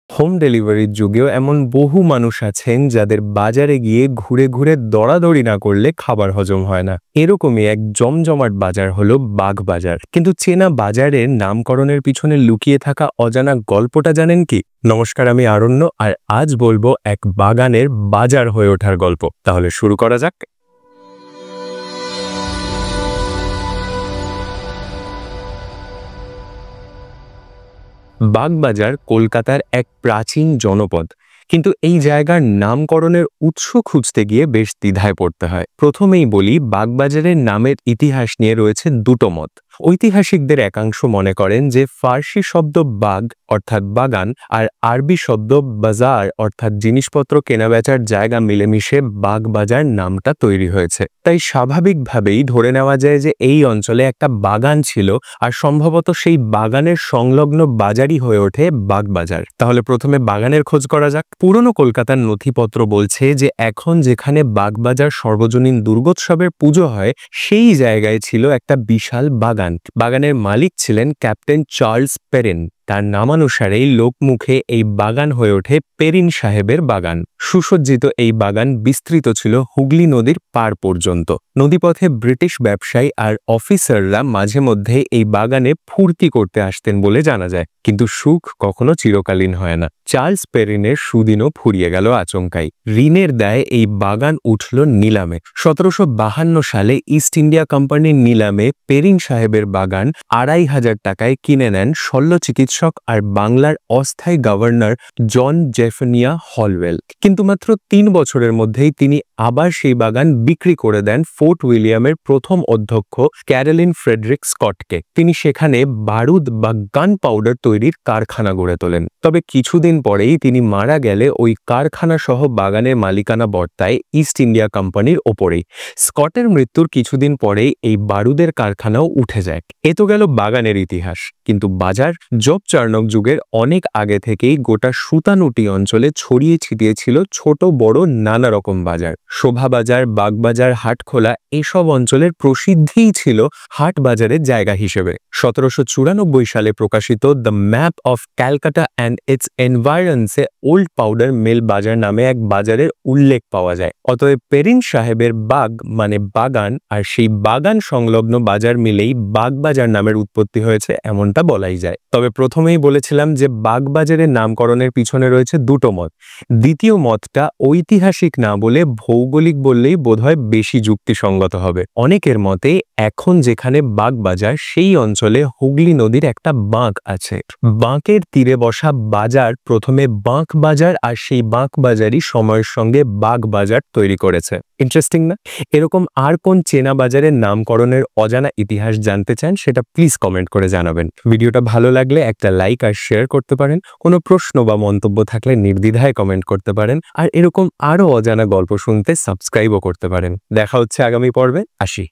Home ডেলিভারির যুগেও এমন বহু মানুষ আছেন যাদের বাজারে গিয়ে ঘুরে ঘুরে দরাদরি না করলে খাবার হজম হয় না। এরকমই এক জমজমাট বাজার হলো বাগবাজার। কিন্তু চেনা বাজারের নামকরণের পিছনে লুকিয়ে থাকা অজানা গল্পটা জানেন কি? নমস্কার, আমি আরণ্য, আর আজ বলবো এক বাগানের বাজার হয়ে ওঠার গল্প। তাহলে শুরু করা যাক। বাগবাজার কলকাতার এক প্রাচীন জনপদ, কিন্তু এই জায়গার নামকরণের উৎস খুঁজতে গিয়ে বেশ দ্বিধায় পড়তে হয়। প্রথমেই বলি, বাগবাজারের নামের ইতিহাস নিয়ে রয়েছে দুটো মত। ঐতিহাসিকদের একাংশ মনে করেন যে ফার্সি শব্দ বাগ অর্থাৎ বাগান আর আরবি শব্দ বাজার অর্থাৎ জিনিসপত্র কেনাবেচার জায়গা মিলেমিশে বাগবাজার নামটা তৈরি হয়েছে। তাই স্বাভাবিকভাবেই ধরে নেওয়া যায় যে এই অঞ্চলে একটা বাগান ছিল, আর সম্ভবত সেই বাগানের সংলগ্ন বাজারই হয়ে ওঠে বাগবাজার। তাহলে প্রথমে বাগানের খোঁজ করা যাক। পুরনো কলকাতার নথিপত্র বলছে যে এখন যেখানে বাগবাজার সর্বজনীন দুর্গোৎসবের পুজো হয়, সেই জায়গায় ছিল একটা বিশাল বাগান। বাগানের মালিক ছিলেন ক্যাপ্টেন চার্লস পেরেন। তার নামানুসারেই লোকমুখে এই বাগান হয়ে ওঠে পেরিন সাহেবের বাগান। সুসজ্জিত এই বাগান বিস্তৃত ছিল হুগলি নদীর পার পর্যন্ত। নদীপথে ব্রিটিশ ব্যবসায়ী আর অফিসাররা মাঝে মধ্যে এই বাগানে ফুর্তি করতে আসতেন বলে জানা যায়। কিন্তু সুখ কখনো চিরকালীন হয় না। চার্লস পেরিনের সুদিনও ফুরিয়ে গেল আচমকাই। ঋণের দায়ে এই বাগান উঠল নিলামে। 1752 সালে ইস্ট ইন্ডিয়া কোম্পানির নিলামে পেরিন সাহেবের বাগান 2500 টাকায় কিনে নেন শল্য চিকিৎসক আর বাংলার অস্থায়ী গভর্নর জন জেফনিয়া হলওয়েল। কিন্তু মাত্র 3 বছরের মধ্যেই তিনি আবার সেই বাগান বিক্রি করে দেন ফোর্ট উইলিয়ামের প্রথম অধ্যক্ষ ক্যারোলিন ফ্রেডরিক স্কটকে। তিনি সেখানে বারুদ বা গান পাউডার তৈরির কারখানা গড়ে তোলেন। তবে কিছুদিন পরেই তিনি মারা গেলে ওই কারখানা সহ বাগানের মালিকানা বর্তায় ইস্ট ইন্ডিয়া কোম্পানির ওপরেই। স্কটের মৃত্যুর কিছুদিন পরেই এই বারুদের কারখানাও উঠে যায়। এ তো গেল বাগানের ইতিহাস। কিন্তু বাজার চার্নক যুগের অনেক আগে থেকেই গোটা সুতানুটি অঞ্চলে ছড়িয়ে ছিটিয়ে ছিল ছোট বড় নানা রকম বাজার। শোভা বাজার, বাগবাজার, হাটখোলা এসব অঞ্চলের প্রসিদ্ধিই ছিল হাট বাজারের জায়গা হিসেবে। 1794 সালে প্রকাশিত the map of Calcutta and its এনভায়রনসে ওল্ড পাউডার মিল বাজার নামে এক বাজারের উল্লেখ পাওয়া যায়। অতএব পেরিন সাহেবের বাগ মানে বাগান, আর সেই বাগান সংলগ্ন বাজার মিলেই বাগবাজার নামের উৎপত্তি হয়েছে, এমনটা বলাই যায়। তবে প্রথমেই বলেছিলাম যে বাগবাজারের নামকরণের পিছনে রয়েছে দুটো মত। দ্বিতীয় মতটা ঐতিহাসিক না বলে ভৌগোলিক বললেই বোধহয় বেশি যুক্তিসঙ্গত হবে। অনেকের মতে এখন যেখানে বাগবাজার, সেই অঞ্চলে হুগলি নদীর একটা বাঁক আছে। বাঁকের তীরে বসা বাজার প্রথমে বাঁক বাজার, আর সেই বাঁক বাজারই সময়ের সঙ্গে বাগবাজার তৈরি করেছে। ইন্টারেস্টিং না? এরকম আর কোন চেনা বাজারের নামকরণের অজানা ইতিহাস জানতে চান, সেটা প্লিজ কমেন্ট করে জানাবেন। ভিডিওটা ভালো লাগলে একটা লাইক আর শেয়ার করতে পারেন। কোনো প্রশ্ন বা মন্তব্য থাকলে নির্দ্বিধায় কমেন্ট করতে পারেন। আর এরকম আরও অজানা গল্প শুনতে সাবস্ক্রাইবও করতে পারেন। দেখা হচ্ছে আগামী পর্বে। আসি।